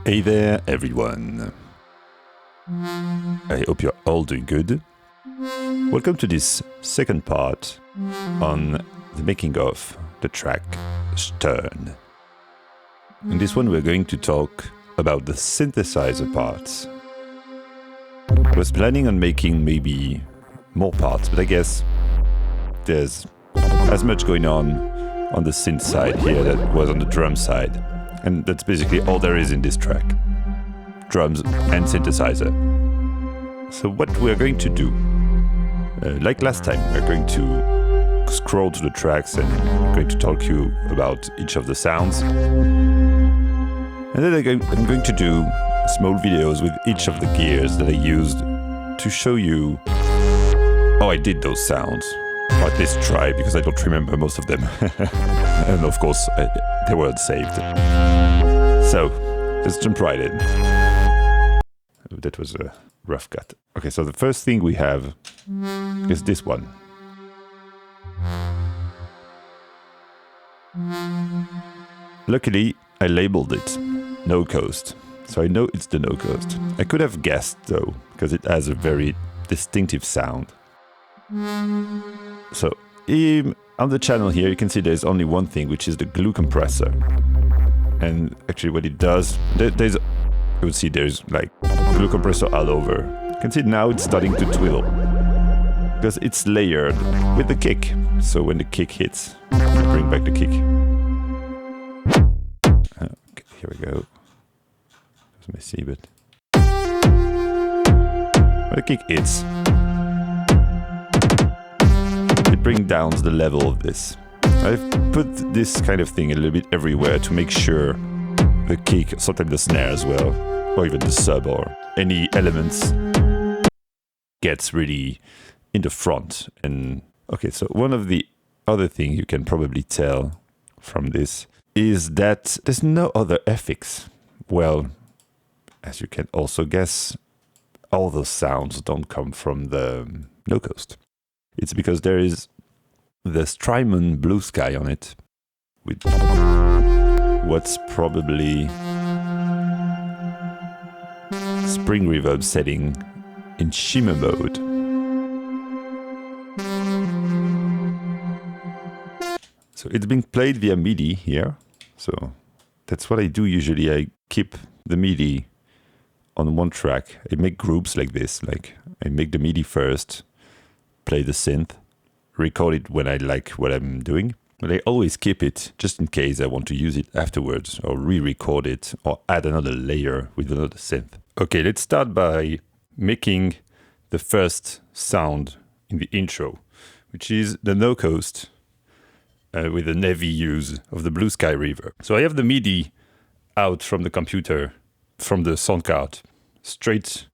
Hey there, everyone. I hope you're all doing good. Welcome to this second part on the making of the track Stern. In this one, we're going to talk about the synthesizer parts. I was planning on making maybe more parts, but I guess there's as much going on the synth side here that was on the drum side. And that's basically all there is in this track. Drums and synthesizer. So what we're going to do, like last time, we're going to scroll to the tracks and I'm going to talk to you about each of the sounds. And then I'm going to do small videos with each of the gears that I used to show you how I did those sounds. Or at least try, because I don't remember most of them. And of course, they weren't saved. So, let's jump right in. Oh, that was a rough cut. Okay, so the first thing we have is this one. Luckily, I labeled it no coast, so I know it's the no coast. I could have guessed though, because it has a very distinctive sound. So, on the channel here, you can see there's only one thing, which is the glue compressor. And actually what it does, you would see there's like glue compressor all over. You can see now it's starting to twiddle. Because it's layered with the kick. So when the kick hits, bring back the kick. Okay, here we go. It's messy, but... when the kick hits, it brings down the level of this. I've put this kind of thing a little bit everywhere to make sure the kick, sometimes the snare as well, or even the sub or any elements gets really in the front. And okay, so one of the other things you can probably tell from this is that there's no other effects. Well, as you can also guess, all those sounds don't come from the no coast. It's because there is the Strymon Blue Sky on it, with what's probably spring reverb setting in shimmer mode. So it's being played via MIDI here, so that's what I do usually. I keep the MIDI on one track. I make groups like this, like I make the MIDI first, play the synth, record it when I like what I'm doing, but I always keep it just in case I want to use it afterwards or re-record it or add another layer with another synth. Okay, let's start by making the first sound in the intro, which is the no coast with a heavy use of the Blue Sky reverb. So I have the MIDI out from the computer, from the sound card, straight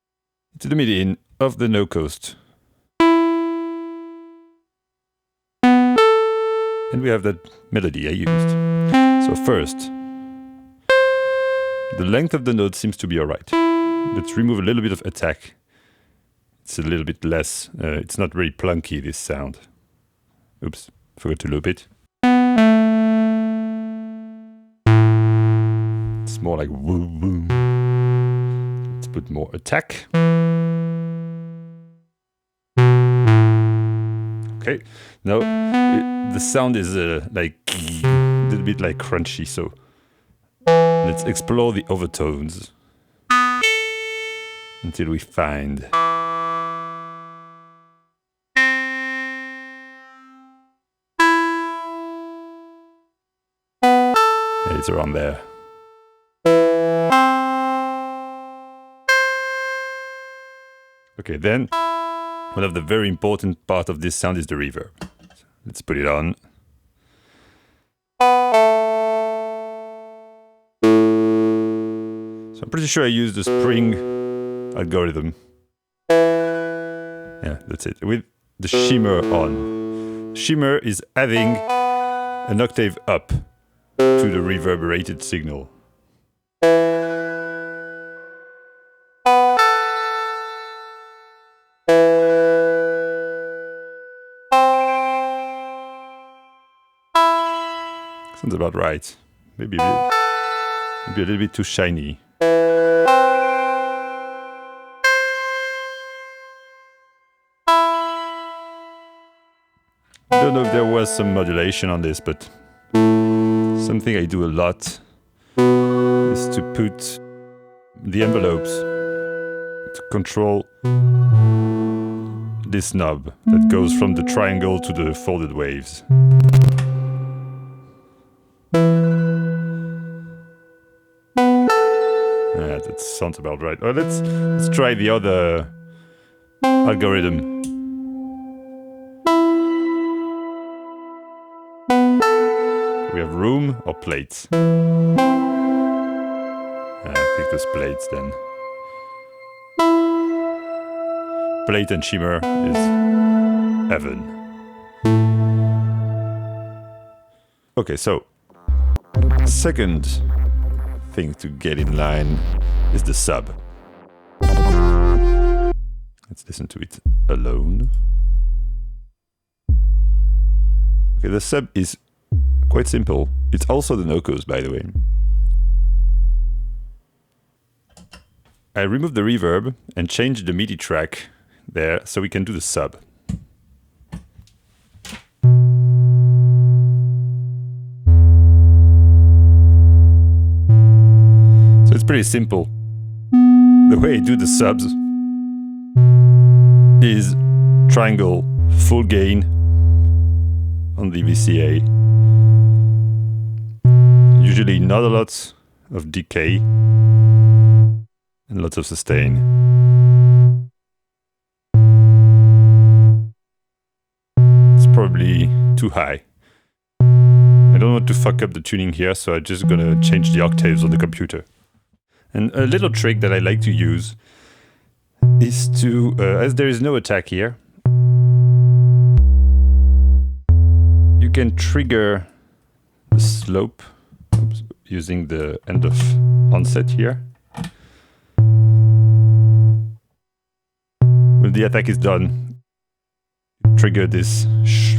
to the MIDI in of the no coast. And we have that melody I used. So first, the length of the note seems to be alright. Let's remove a little bit of attack. It's a little bit less, it's not very plunky, this sound. Oops, forgot to loop it. It's more like woo woo. Let's put more attack. Okay, now the sound is like a little bit like crunchy, so let's explore the overtones until we find it's around there. Okay, then one of the very important part of this sound is the reverb. Let's put it on. So I'm pretty sure I used the spring algorithm. Yeah, that's it. With the shimmer on. Shimmer is adding an octave up to the reverberated signal. Sounds about right. maybe a little bit too shiny. I don't know if there was some modulation on this, but something I do a lot is to put the envelopes to control this knob that goes from the triangle to the folded waves. That sounds about right. Oh, let's try the other algorithm. We have room or plates? I think there's plates then. Plate and shimmer is heaven. Okay, so second thing to get in line is the sub. Let's listen to it alone. Okay, the sub is quite simple. It's also the no-cos, by the way. I removed the reverb and changed the MIDI track there so we can do the sub. So it's pretty simple. The way I do the subs is triangle full gain on the VCA. Usually not a lot of decay and lots of sustain. It's probably too high. I don't want to fuck up the tuning here, so I'm just gonna change the octaves on the computer. And a little trick that I like to use is to, as there is no attack here, you can trigger the slope using the end of onset here. When the attack is done, trigger this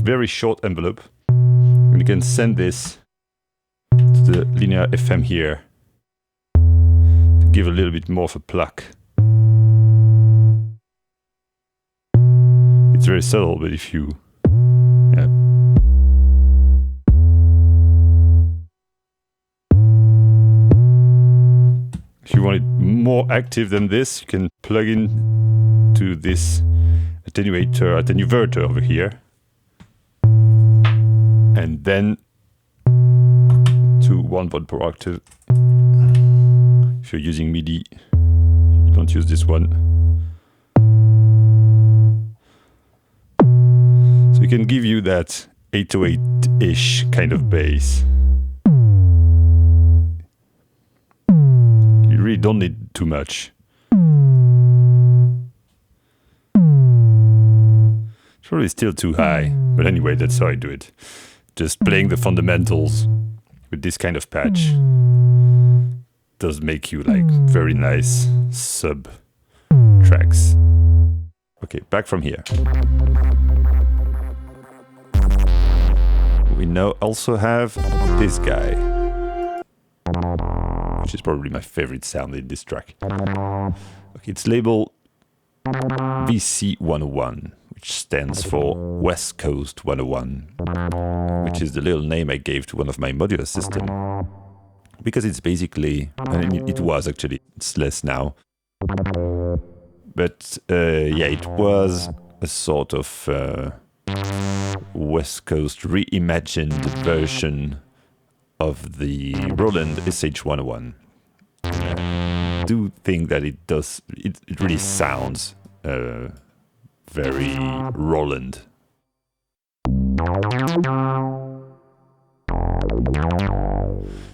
very short envelope, and you can send this to the linear FM here to give a little bit more of a pluck. It's very subtle, but if you if you want it more active than this, you can plug in to this attenuator over here, and then to 1 volt per octave. If you're using MIDI, you don't use this one. So it can give you that 808-ish kind of bass. You really don't need too much. It's probably still too high, but anyway, that's how I do it. Just playing the fundamentals with this kind of patch does make you like very nice sub tracks. Okay, back from here. We now also have this guy, which is probably my favorite sound in this track. Okay, it's labeled VC101, which stands for West Coast 101, which is the little name I gave to one of my modular systems. Because it's basically, I mean, it was actually, it's less now. But yeah, it was a sort of West Coast reimagined version of the Roland SH101. I do think that it does, it really sounds very Roland.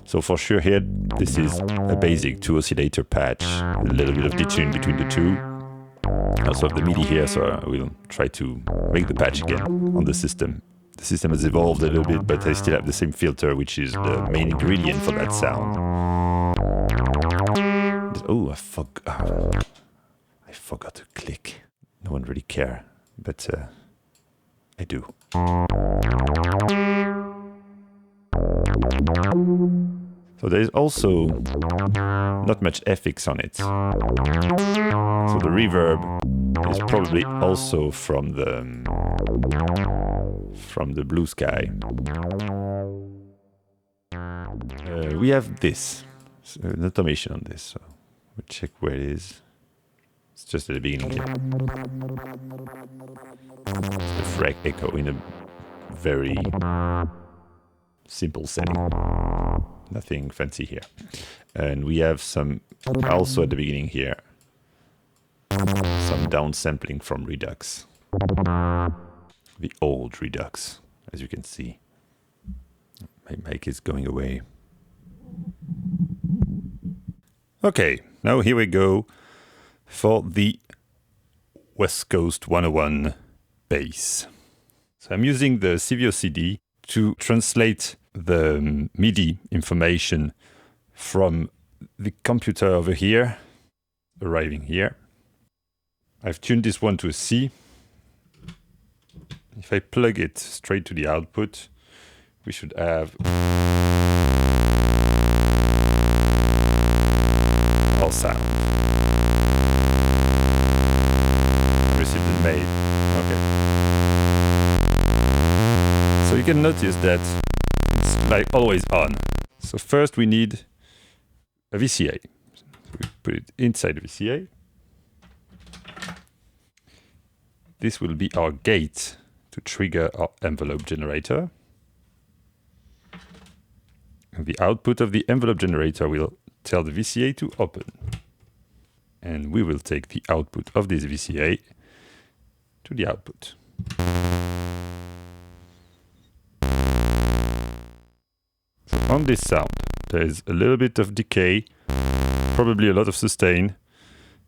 So for sure here, this is a basic 2 oscillator patch, a little bit of detune between the two. I also have the MIDI here, so I will try to make the patch again on the system. The system has evolved a little bit, but I still have the same filter, which is the main ingredient for that sound. Oh, I forgot to click. No one really cares, but I do. So there is also not much FX on it. So the reverb is probably also from the Blue Sky. We have this, so an automation on this. So we'll check where it is. It's just at the beginning here. It's the frag echo in a very simple setting. Nothing fancy here. And we have some, also at the beginning here, some downsampling from Redux. The old Redux, as you can see. My mic is going away. Okay, now here we go for the West Coast 101 bass. So I'm using the CVO CD to translate the MIDI information from the computer over here, arriving here. I've tuned this one to a C. If I plug it straight to the output, we should have our sound. Received and made. Okay. So you can notice that it's like always on. So first we need a VCA. So we put it inside the VCA. This will be our gate to trigger our envelope generator. And the output of the envelope generator will tell the VCA to open. And we will take the output of this VCA to the output. So on this sound, there is a little bit of decay, probably a lot of sustain,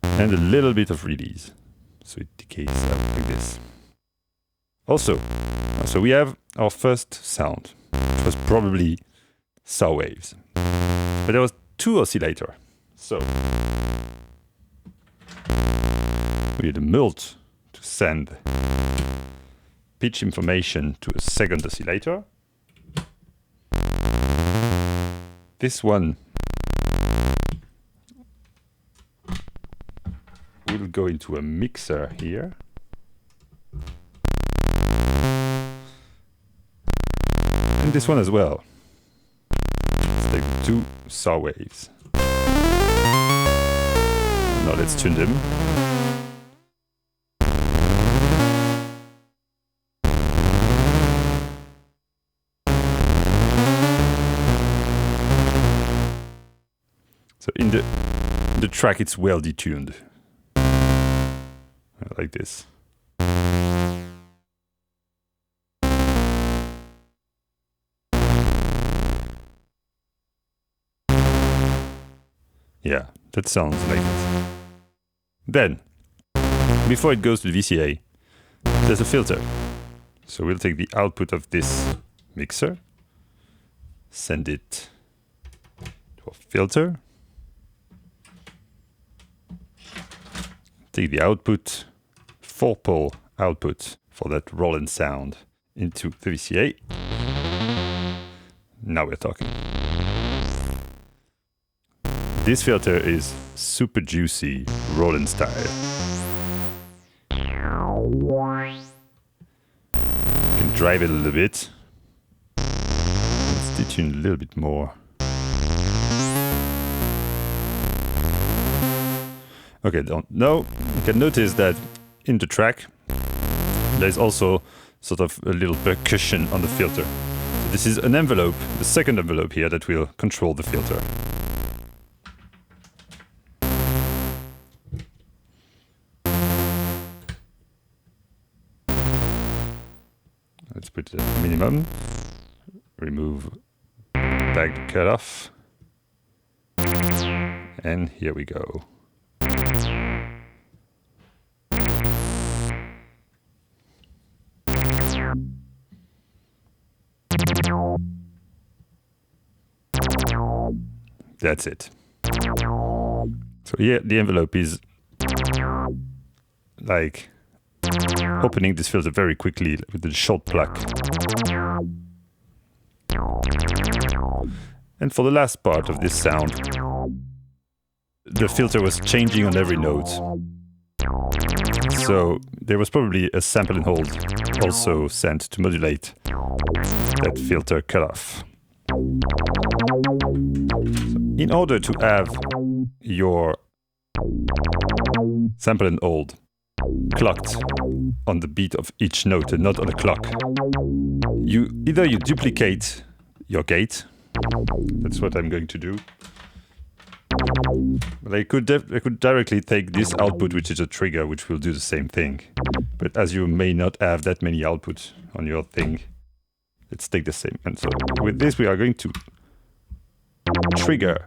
and a little bit of release. So it decays out like this. Also, so we have our first sound. It was probably saw waves. But there was two oscillators. So we had a mult to send pitch information to a second oscillator. This one will go into a mixer here. And this one as well. Let's take two saw waves. Now let's tune them. So in the track it's well detuned. Like this. Yeah, that sounds like it. Then, before it goes to the VCA, there's a filter. So we'll take the output of this mixer, send it to a filter, take the output, 4-pole output for that Roland sound into the VCA. Now we're talking. This filter is super juicy, Roland style. You can drive it a little bit. Let's detune a little bit more. Okay, now you can notice that in the track there's also sort of a little percussion on the filter. So this is an envelope, the second envelope here, that will control the filter. Let's put it at minimum, remove tag cutoff, and here we go. That's it. So here the envelope is like opening this filter very quickly with a short pluck. And for the last part of this sound, the filter was changing on every note. So there was probably a sample and hold also sent to modulate that filter cutoff. So in order to have your sample and hold clocked on the beat of each note and not on a clock, you duplicate your gate. That's what I'm going to do. But I could directly take this output, which is a trigger, which will do the same thing. But as you may not have that many outputs on your thing, let's take the same. And so with this, we are going to trigger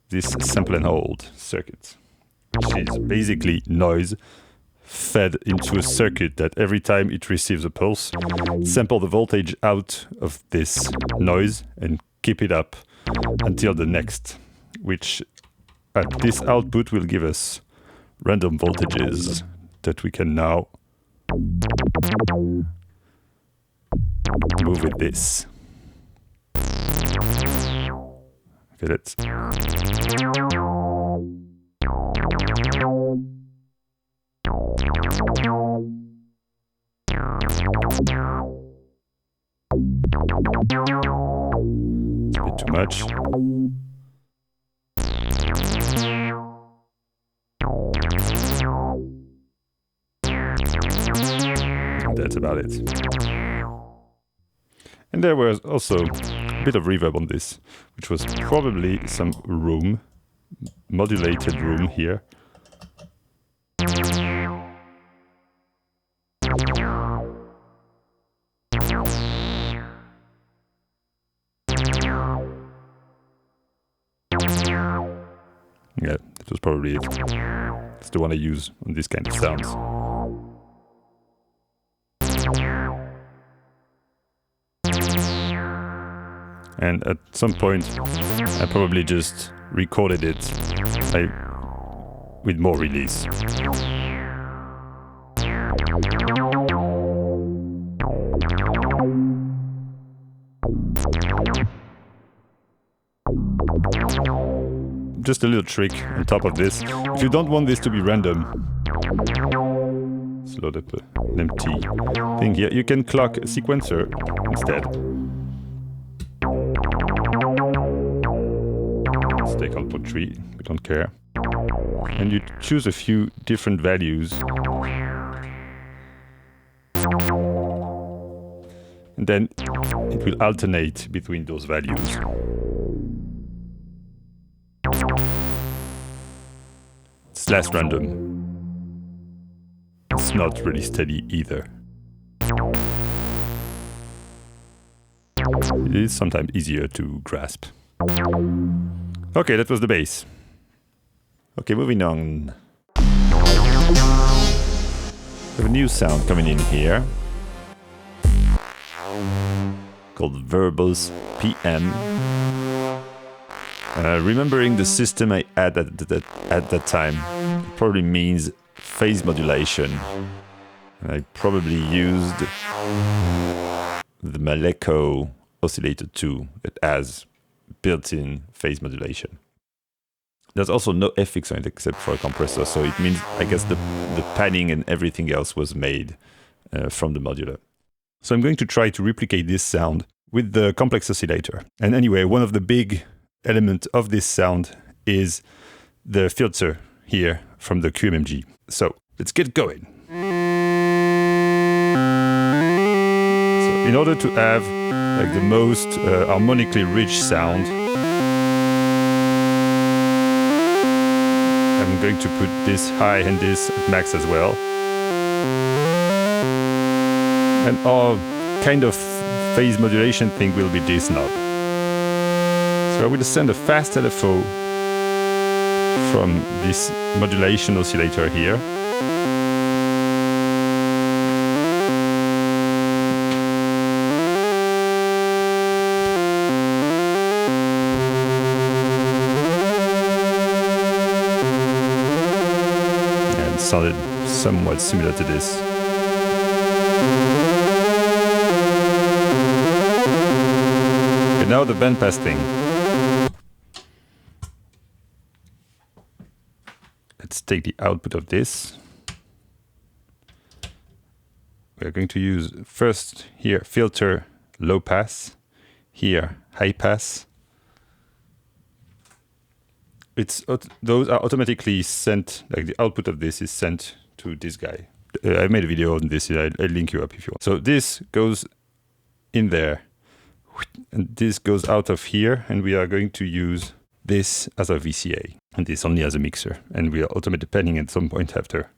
this sample and hold circuit, which is basically noise fed into a circuit that every time it receives a pulse, sample the voltage out of this noise and keep it up until the next, which at this output will give us random voltages that we can now move with this. Okay, let's... It's a bit too much. And that's about it. And there was also a bit of reverb on this, which was probably some room, modulated room here. Yeah, that was probably it. It's the one I use on this kind of sounds. And at some point, I probably just recorded it with more release. Just a little trick on top of this. If you don't want this to be random, let's load up an empty thing here. You can clock a sequencer instead. Let's take output 3, we don't care. And you choose a few different values. And then it will alternate between those values. It's less random. It's not really steady either. It is sometimes easier to grasp. Okay, that was the bass. Okay, moving on. We have a new sound coming in here called Verbos PM. Remembering the system I had at that time, it probably means phase modulation. And I probably used the Maleco Oscillator 2 that has built-in phase modulation. There's also no FX on it except for a compressor, so it means, I guess, the padding and everything else was made from the modular. So I'm going to try to replicate this sound with the complex oscillator. And anyway, one of the big elements of this sound is the filter here from the QMMG. So let's get going. So in order to have like the most harmonically rich sound, I'm going to put this high and this at max as well. And our kind of phase modulation thing will be this knob. So I will send a fast LFO from this modulation oscillator here. And it sounded somewhat similar to this. now the bandpass thing. Let's take the output of this. We're going to use first here filter low pass, here high pass. Those are automatically sent, like the output of this is sent to this guy. I made a video on this, I'll link you up if you want. So this goes in there, and this goes out of here, and we are going to use this as a VCA, and this only as a mixer, and we are automate depending at some point after.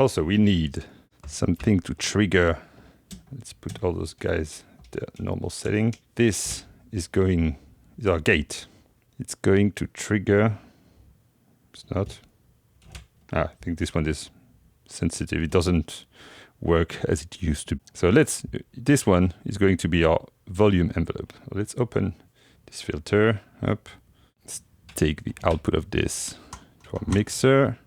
Also, we need something to trigger. Let's put all those guys at their normal setting. This is our gate. It's going to trigger. It's not. I think this one is sensitive. It doesn't work as it used to. So this one is going to be our volume envelope. Let's open this filter up. Let's take the output of this to our mixer.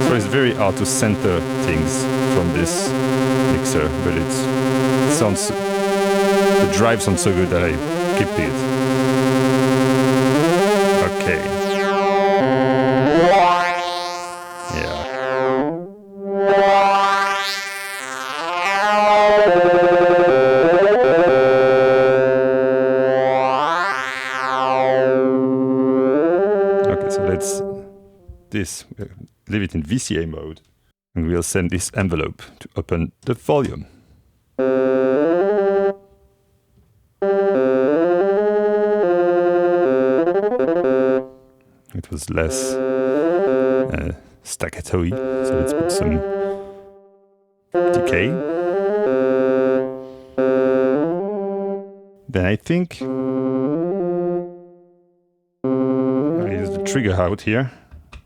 So it's very hard to center things from this mixer, but the drive sounds so good that I kept it. Okay. Yeah. Okay, so let's leave it in VCA mode, and we'll send this envelope to open the volume. It was less staccato-y, so let's put some decay. Then I think I use the trigger out here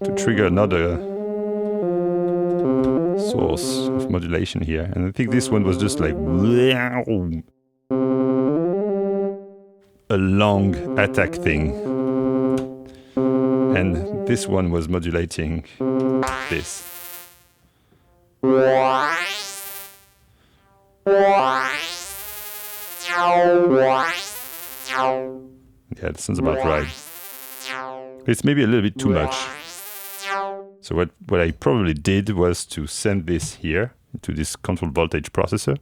to trigger another source of modulation here. And I think this one was just like a long attack thing. And this one was modulating this. Yeah, that sounds about right. It's maybe a little bit too much. So what I probably did was to send this here to this control voltage processor.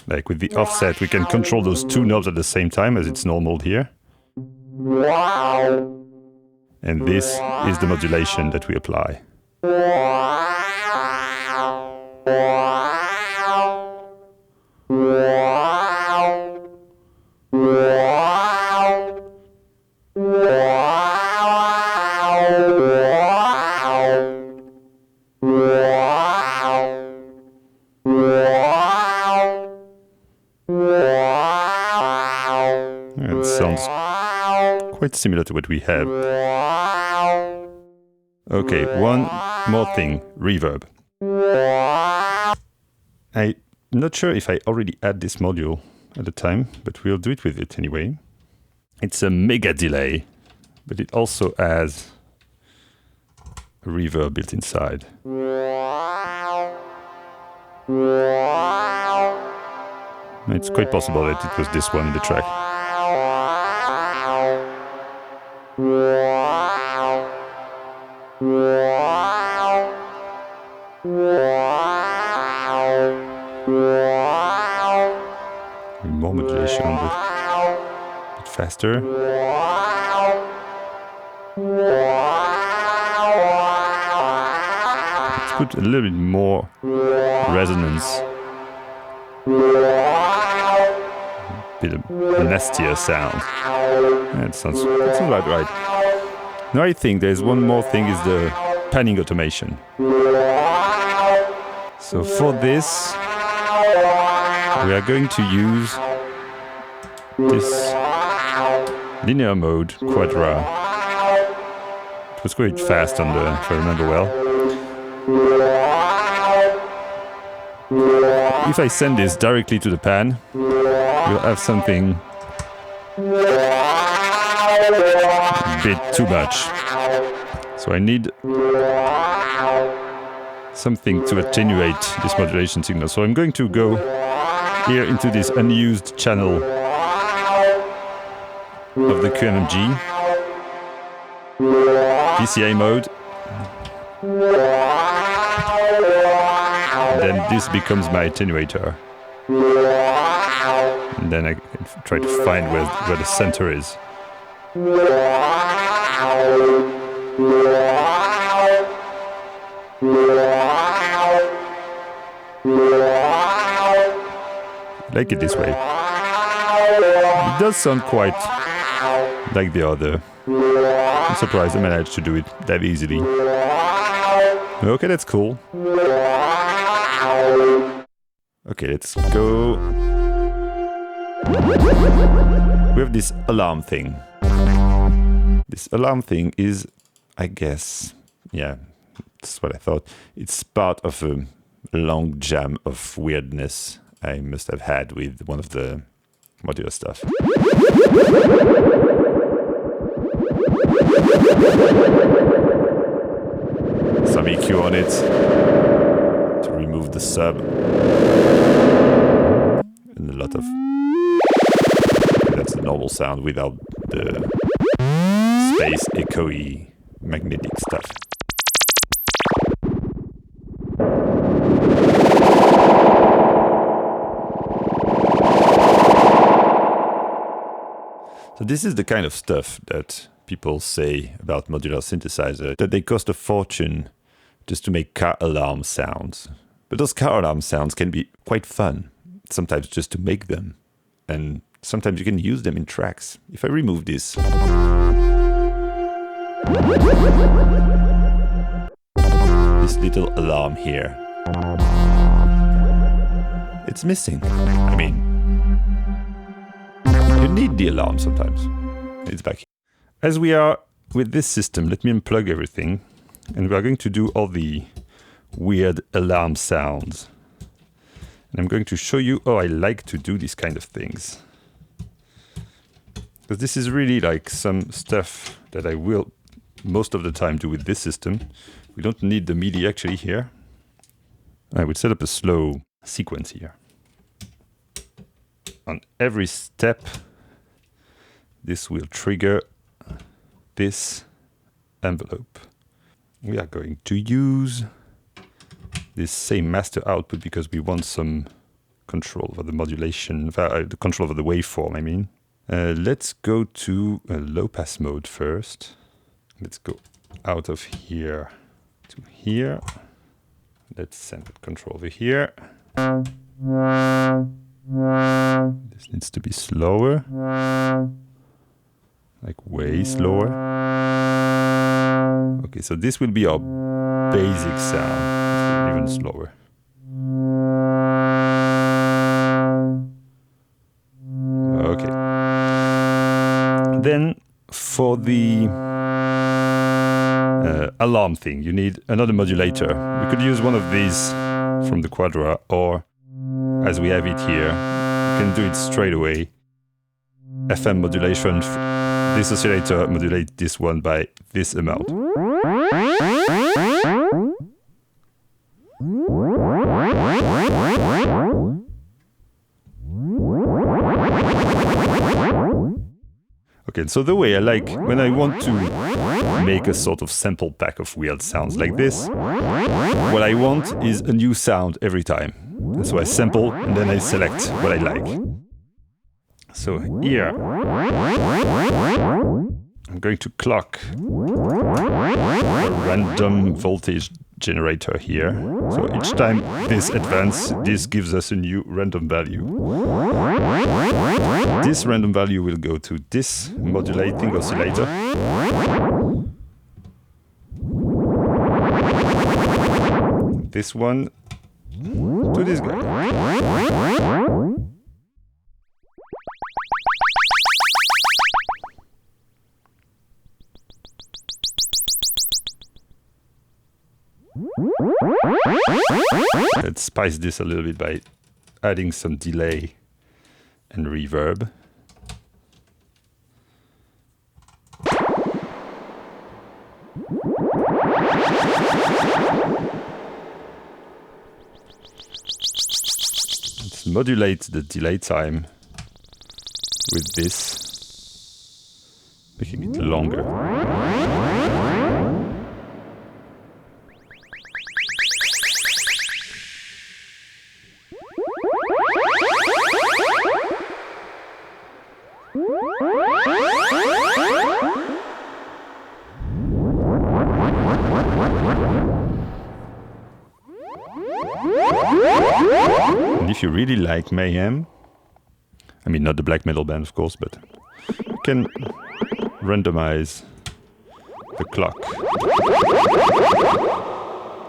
Like with the offset, we can control those two knobs at the same time as it's normal here. And this is the modulation that we apply. It sounds quite similar to what we have. Okay, one more thing, reverb. I'm not sure if I already had this module at the time, but we'll do it with it anyway. It's a mega delay, but it also has a reverb built inside. It's quite possible that it was this one in the track. More modulation, a bit faster. Let's put a little bit more resonance. A bit of a nastier sound. That sounds about right. Now I think there's one more thing, is the panning automation. So for this, we are going to use this linear mode quadra. It was quite fast on the, if I remember well. If I send this directly to the pan, we'll have something a bit too much. So I need something to attenuate this modulation signal. So I'm going to go here into this unused channel of the QMMG, PCA mode. And then this becomes my attenuator. And then I can try to find where the center is. Like it this way. It does sound quite like the other. I'm surprised I managed to do it that easily. Okay, that's cool. Okay, let's go. We have this alarm thing. This alarm thing is, I guess, yeah, that's what I thought. It's part of a long jam of weirdness I must have had with one of the modular stuff. Some EQ on it to remove the sub. And a lot of... That's the normal sound without the space echoey magnetic stuff. So this is the kind of stuff that people say about modular synthesizer, that they cost a fortune just to make car alarm sounds. But those car alarm sounds can be quite fun, sometimes just to make them. And sometimes you can use them in tracks. If I remove this, this little alarm here, it's missing. I mean, you need the alarm sometimes. It's back here. As we are with this system, let me unplug everything. And we are going to do all the weird alarm sounds. And I'm going to show you how I like to do these kind of things. Because this is really like some stuff that I will most of the time do with this system. We don't need the MIDI actually here. I would set up a slow sequence here. On every step, this will trigger this envelope. We are going to use this same master output because we want some control over the modulation, the control over the waveform, I mean. Let's go to a low pass mode first. Let's go out of here to here. Let's send that control over here. This needs to be slower. Like way slower. Okay, so this will be our basic sound. Even slower. Okay. Then for the alarm thing, you need another modulator. We could use one of these from the Quadra, or as we have it here, you can do it straight away. FM modulation. This oscillator modulates this one by this amount. Okay, so the way I like, when I want to make a sort of sample pack of weird sounds like this, what I want is a new sound every time. So I sample and then I select what I like. So here, I'm going to clock a random voltage generator here. So each time this advances, this gives us a new random value. This random value will go to this modulating oscillator. This one to this guy. Let's spice this a little bit by adding some delay and reverb. let's modulate the delay time with this, making it longer. And if you really like mayhem, I mean not the black metal band of course, but you can randomize the clock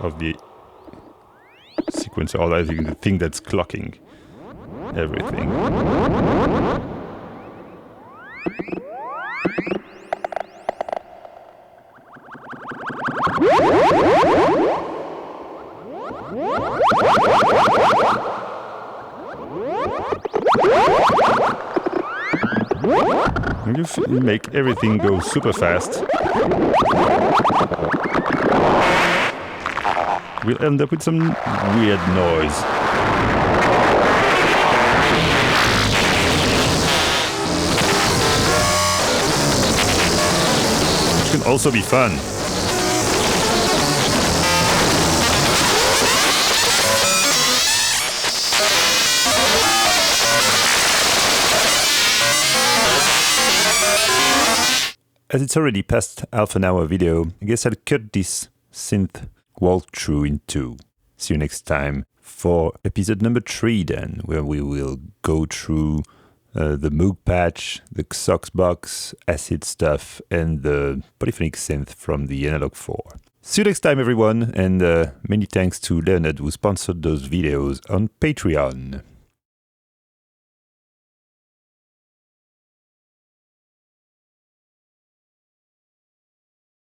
of the sequencer, or the thing that's clocking everything. And you make everything go super fast. We'll end up with some weird noise. Which can also be fun. As it's already past half an hour video, I guess I'll cut this synth walkthrough in two. See you next time for episode number 3 then, where we will go through the Moog patch, the Xox box, acid stuff, and the polyphonic synth from the Analog 4. See you next time everyone, and many thanks to Leonard who sponsored those videos on Patreon.